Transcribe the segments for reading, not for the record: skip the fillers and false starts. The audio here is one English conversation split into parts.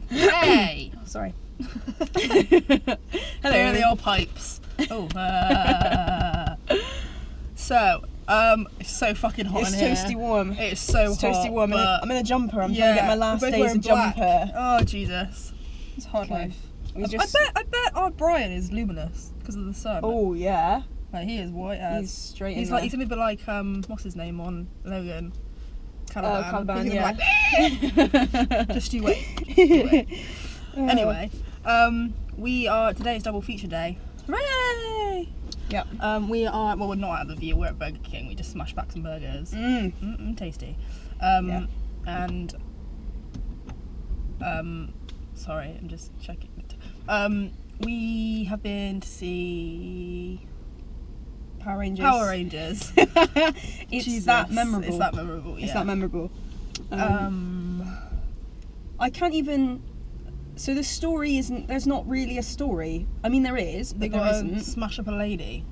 Hey! Sorry. Hello, the old pipes. Oh. So, it's so fucking hot It's in here. toasty warm. It's so It's hot. toasty warm. but I'm in a jumper. I'm trying to get my last we're both days wearing of jumper. black. Oh, Jesus. It's hard Okay. life. We I bet our Brian is luminous because of the sun. Oh yeah. Like, he is white as. He's straight He's in like, there. he's gonna be like, what's his name on Logan? Caliban. Oh, Caliban, He's yeah. gonna be like, just you wait. Just you wait. Anyway, today is double feature day. Hooray! Yeah. We are, well, we're not at the View, we're at Burger King. We just smashed back some burgers. Tasty. Yeah. And, sorry, I'm just checking it. We have been to see Power Rangers. It's It's that memorable. It's that memorable, yeah. It's that memorable. I can't even. So the story isn't. There's not really a story. I mean, there is, They but there got isn't. smash up a lady.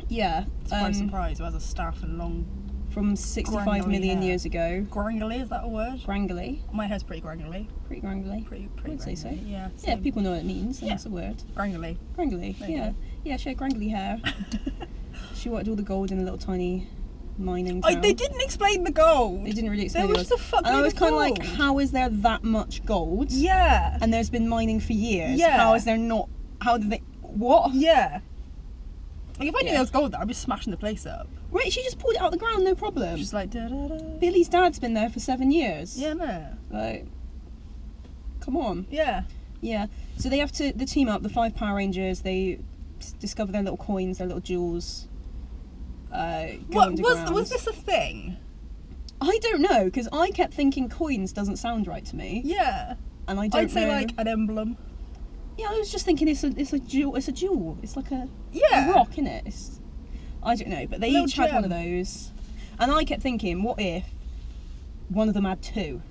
Yeah. Surprise, who has a staff and long... From 65 grangly million hair. years ago. Grangly, is that a word? Grangly. My hair's pretty grangly. Pretty grangly. Pretty I would say so. grangly, yeah. Yeah, same. people know what it means. Yeah. That's a word. Grangly. Grangly. There you Yeah. go. Yeah, she had grangly hair. She wanted all the gold in a little tiny mining town. They didn't explain the gold. They didn't really explain There it. was the fuck. And I was kind of like, gold. how is there that much gold? Yeah. And there's been mining for years. Yeah. How is there not? How did they? What? Yeah. Like, if I knew Yeah. there was gold there, I'd be smashing the place up. Right, she just pulled it out of the ground, no problem. Just like, da da da. Billy's dad's been there for 7 years. Yeah, no. Like, come on. Yeah. Yeah. So they have to the team up, the 5 Power Rangers. They discover their little coins, their little jewels. Go What underground. was this a thing? I don't know, because I kept thinking coins doesn't sound right to me, Yeah. and I don't I'd say know. like an emblem. Yeah, I was just thinking it's a jewel. It's a jewel. It's like a Yeah. rock, isn't it? I don't know, but they Little each had one of gem. those, and I kept thinking, what if one of them had 2?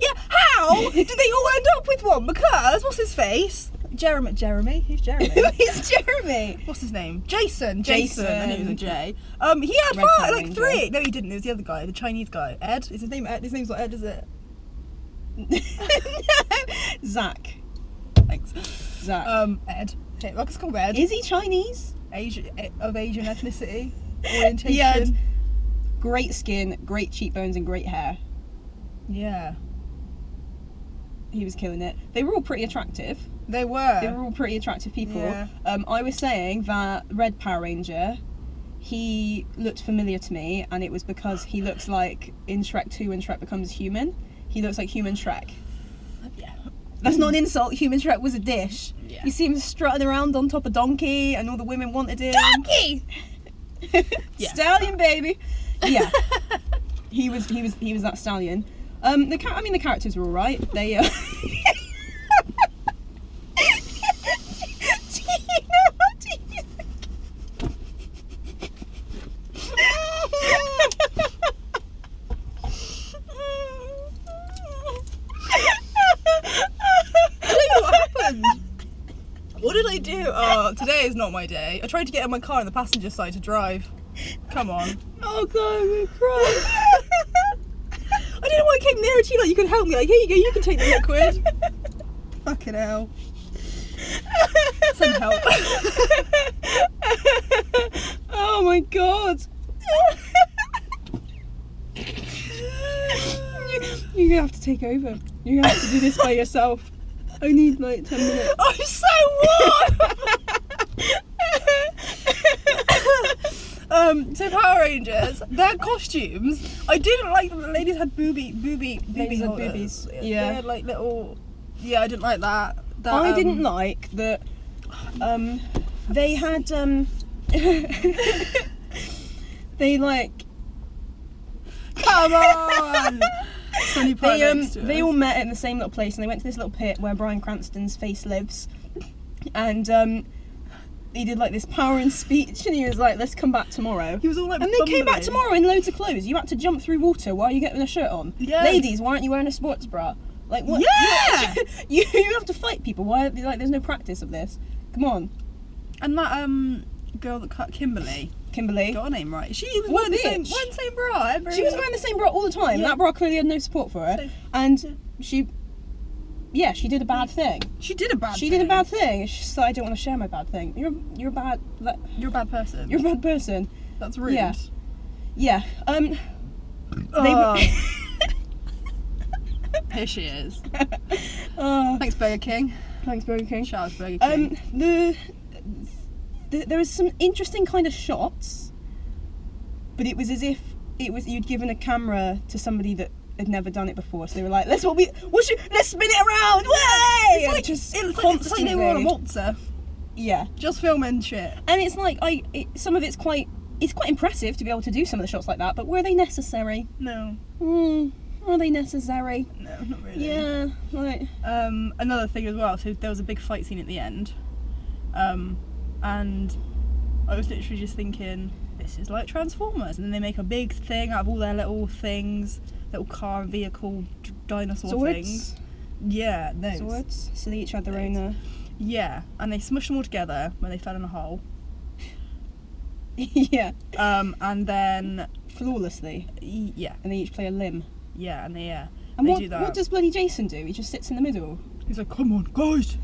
Yeah. How did they all end up with one? Because what's his face? Jeremy. Who's Jeremy? Who is Jeremy? What's his name? Jason. Jason. I knew it was a J. He had Red 5, Power like Ranger. 3. No, he didn't. It was the other guy, the Chinese guy. Ed. Is his name Ed? His name's not Ed, is it? Zach. Thanks. Zach. Ed. Okay, well, it's called Ed. Is he Chinese? Of Asian ethnicity, orientation. He had great skin, great cheekbones, and great hair. Yeah, He was killing it. They were all pretty attractive. they were. They were all pretty attractive people. Yeah. I was saying that Red Power Ranger, he looked familiar to me, and it was because he looks like in Shrek 2 when Shrek becomes human. He looks like human Shrek. Yeah. That's not an insult. Human Shrek was a dish. Yeah. You see him strutting around on top of donkey, and all the women wanted him. Donkey. Yeah. Stallion, baby. Yeah. he was that stallion. The characters were all right. They. Do you know what to use? What happened? What did I do? Oh, today is not my day. I tried to get in my car on the passenger side to drive. Come on. Oh god, I'm gonna cry. I didn't know why I came nearer to you, like you could help me. Like, here you go, you can take the liquid. Fucking hell. Send help. Oh my god. You're gonna have to take over. You're gonna have to do this by yourself. I need like 10 minutes. I'm so warm! So Power Rangers, their costumes, I didn't like that the ladies had booby Ladies had holders. boobies, They yeah. had like little, yeah, I didn't like that. I didn't like that they had they like Come on! Funny part next to they us. all met in the same little place, and they went to this little pit where Bryan Cranston's face lives, and he did like this powering speech, and he was like, let's come back tomorrow. He was all like, And they came back bumbling. tomorrow in loads of clothes. You had to jump through water while you're getting a shirt on. Yeah. Ladies, why aren't you wearing a sports bra? Like what? Yeah! you have to fight people. Why? Like, there's no practice of this. Come on. And that girl that cut Kimberly, Kimberly. Got her name right. She was What wearing the same, bitch? wearing the same bra every... She was wearing the same bra all the time. Yeah. That bra clearly had no support for her. So- And she did a bad thing. She did a bad She thing. did a bad thing. It's just that I don't want to share my bad thing. You're a bad... You're a bad person. You're a bad person. That's rude. Yeah. Yeah. Oh. Here she is. Thanks, Burger King. Thanks, Burger King. Shout out to Burger King. There was some interesting kind of shots, but it was as if you'd given a camera to somebody that had never done it before. So they were like, let's spin it around, way! It's like, just it's like they were on a waltzer, yeah. just filming shit. And it's like some of it's quite impressive to be able to do some of the shots like that. But were they necessary? No. Are they necessary? No, not really. Yeah. Like. Another thing as well. So there was a big fight scene at the end, and I was literally just thinking, this is like Transformers, and then they make a big thing out of all their little things, little car, vehicle, dinosaur Swords? things. Yeah, those. Swords. So they each had their own. Yeah, and they smushed them all together when they fell in a hole. Yeah. And then Flawlessly. yeah, And they each play a limb. yeah, and they And they what, do that. what does bloody Jason do? He just sits in the middle. He's like, come on, guys.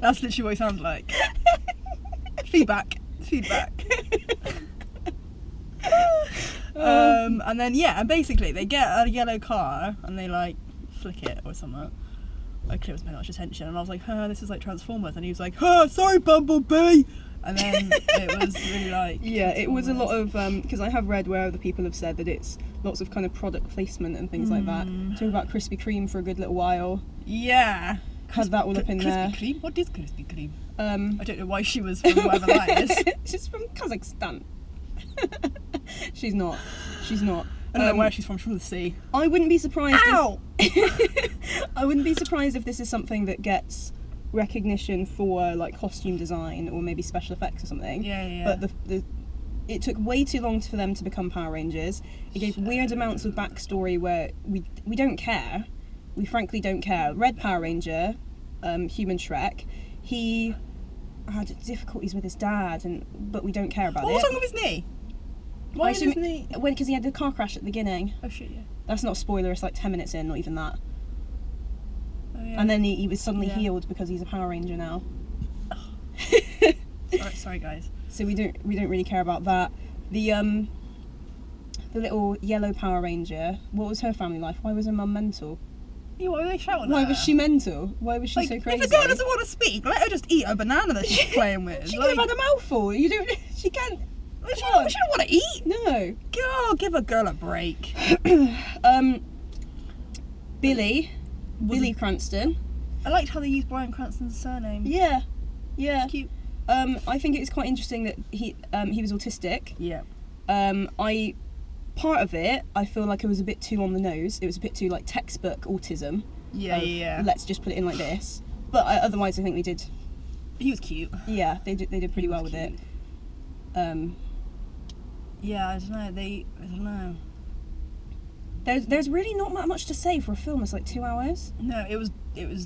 That's literally what he sounds like. Feedback. And then and basically they get a yellow car and they like flick it or something. Like it was paying much attention, and I was like, this is like Transformers, and he was like, sorry, Bumblebee. And then it was really like... Yeah, it was a lot of, because I have read where other people have said that it's lots of kind of product placement and things like that. Talk about Krispy Kreme for a good little while. Yeah. Had that all up in there. Krispy Kreme? What is Krispy Kreme? I I don't know why she was from wherever that is. She's from Kazakhstan. She's not. I don't know where she's from the sea. I wouldn't be surprised Ow! I wouldn't be surprised if this is something that gets recognition for like costume design or maybe special effects or something. Yeah. But it took way too long for them to become Power Rangers. It gave weird amounts of backstory where we don't care. We frankly don't care. Red Power Ranger, Human Shrek, he had difficulties with his dad, but we don't care about What it. was wrong with his knee? Why was his knee? Because he had the car crash at the beginning. Oh shit, yeah. That's not a spoiler, it's like 10 minutes in, not even that. Oh, yeah. And then he was suddenly Yeah. healed because he's a Power Ranger now. Sorry guys. So we don't really care about that. The little yellow Power Ranger, what was her family life? Why was her mum mental? Yeah, why were they shouting Why at her? was she mental? Why was she Like, so crazy? if a girl doesn't want to speak, let her just eat a banana that she's playing with. She like, could have had a mouthful. You don't. She can't. she Come on. don't want to eat. No. Girl, give a girl a break. Billy Cranston. I liked how they used Bryan Cranston's surname. Yeah. It's cute. I think it's quite interesting that he was autistic. Yeah. Part of it, I feel like it was a bit too on the nose. It was a bit too like textbook autism. Yeah. Let's just put it in like this. But otherwise, I think they did. He was cute. Yeah, they did pretty well with it. Yeah, I don't know. I don't know. There's really not that much to say for a film. It's like 2 hours. No, it was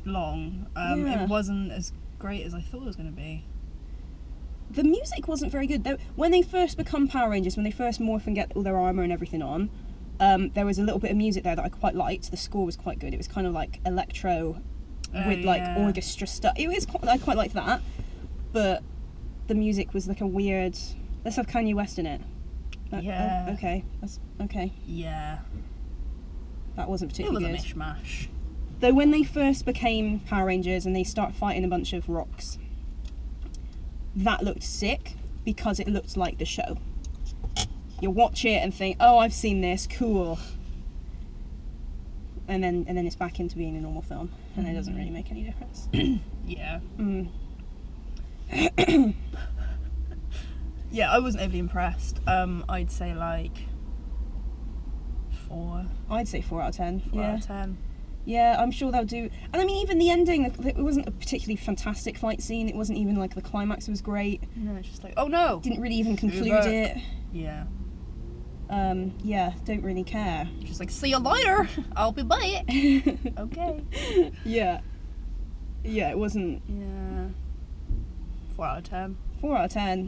long. Yeah. It wasn't as great as I thought it was going to be. The music wasn't very good. When they first become Power Rangers, when they first morph and get all their armour and everything on, there was a little bit of music there that I quite liked. The score was quite good. It was kind of like electro with like orchestra stuff. I quite liked that. But the music was like a weird... Let's have Kanye West in it. Yeah. Okay. That's okay. Yeah. That wasn't It particularly was a good. mishmash. Though when they first became Power Rangers and they start fighting a bunch of rocks, that looked sick because it looked like the show. You watch it and think, oh, I've seen this, cool. And then it's back into being a normal film, and it doesn't really make any difference. Yeah. Mm. Yeah, I wasn't overly impressed. I'd say like 4. I'd say 4 out of 10. 4 yeah. out of 10. Yeah, I'm sure they'll do. And I mean, even the ending, it wasn't a particularly fantastic fight scene. It wasn't even like the climax was great. No, it's just like, oh no! Didn't really even conclude back. it. Yeah. Yeah, don't really care. Just like, see you later! I'll be back! Okay. Yeah. Yeah, it wasn't Yeah. 4 out of 10. 4 out of 10.